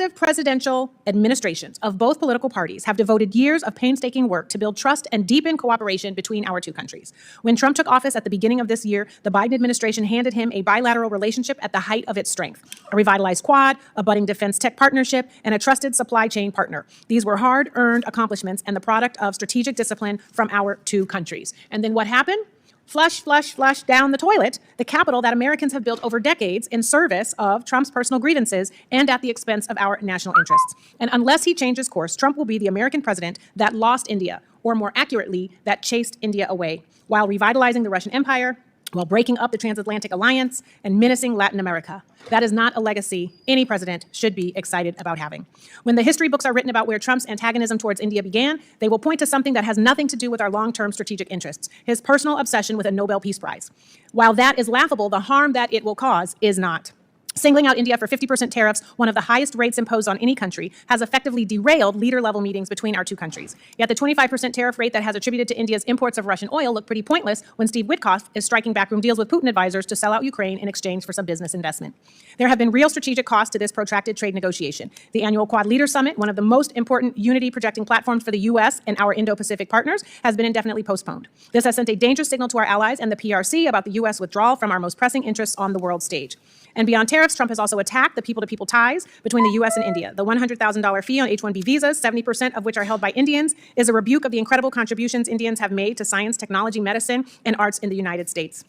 Successive presidential administrations of both political parties have devoted years of painstaking work to build trust and deepen cooperation between our two countries. When Trump took office at the beginning of this year, the Biden administration handed him a bilateral relationship at the height of its strength, a revitalized Quad, a budding defense tech partnership, and a trusted supply chain partner. These were hard-earned accomplishments and the product of strategic discipline from our two countries. And then what happened? Flush, flush, flush down the toilet, the capital that Americans have built over decades in service of Trump's personal grievances and at the expense of our national interests. And unless he changes course, Trump will be the American president that lost India, or more accurately, that chased India away, while revitalizing the Russian Empire, while breaking up the transatlantic alliance and menacing Latin America. That is not a legacy any president should be excited about having. When the history books are written about where Trump's antagonism towards India began, they will point to something that has nothing to do with our long-term strategic interests, his personal obsession with a Nobel Peace Prize. While that is laughable, the harm that it will cause is not. Singling out India for 50% tariffs, one of the highest rates imposed on any country, has effectively derailed leader-level meetings between our two countries. Yet the 25% tariff rate that has attributed to India's imports of Russian oil look pretty pointless when Steve Witkoff is striking backroom deals with Putin advisors to sell out Ukraine in exchange for some business investment. There have been real strategic costs to this protracted trade negotiation. The annual Quad Leader Summit, one of the most important unity-projecting platforms for the U.S. and our Indo-Pacific partners, has been indefinitely postponed. This has sent a dangerous signal to our allies and the PRC about the U.S. withdrawal from our most pressing interests on the world stage. And beyond tariffs, Trump has also attacked the people-to-people ties between the U.S. and India. The $100,000 fee on H-1B visas, 70% of which are held by Indians, is a rebuke of the incredible contributions Indians have made to science, technology, medicine, and arts in the United States.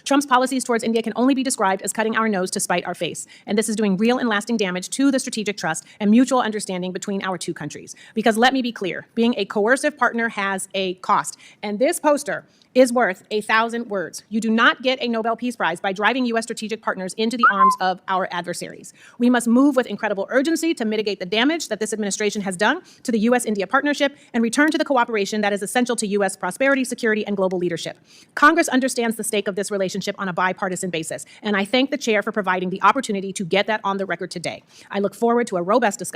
Trump's policies towards India can only be described as cutting our nose to spite our face. And this is doing real and lasting damage to the strategic trust and mutual understanding between our two countries. Because let me be clear, being a coercive partner has a cost. And this poster is worth 1,000 words. You do not get a Nobel Peace Prize by driving U.S. strategic partners into the arms of our adversaries. We must move with incredible urgency to mitigate the damage that this administration has done to the U.S.-India partnership and return to the cooperation that is essential to U.S. prosperity, security, and global leadership. Congress understands the stake of this relationship on a bipartisan basis, and I thank the chair for providing the opportunity to get that on the record today. I look forward to a robust discussion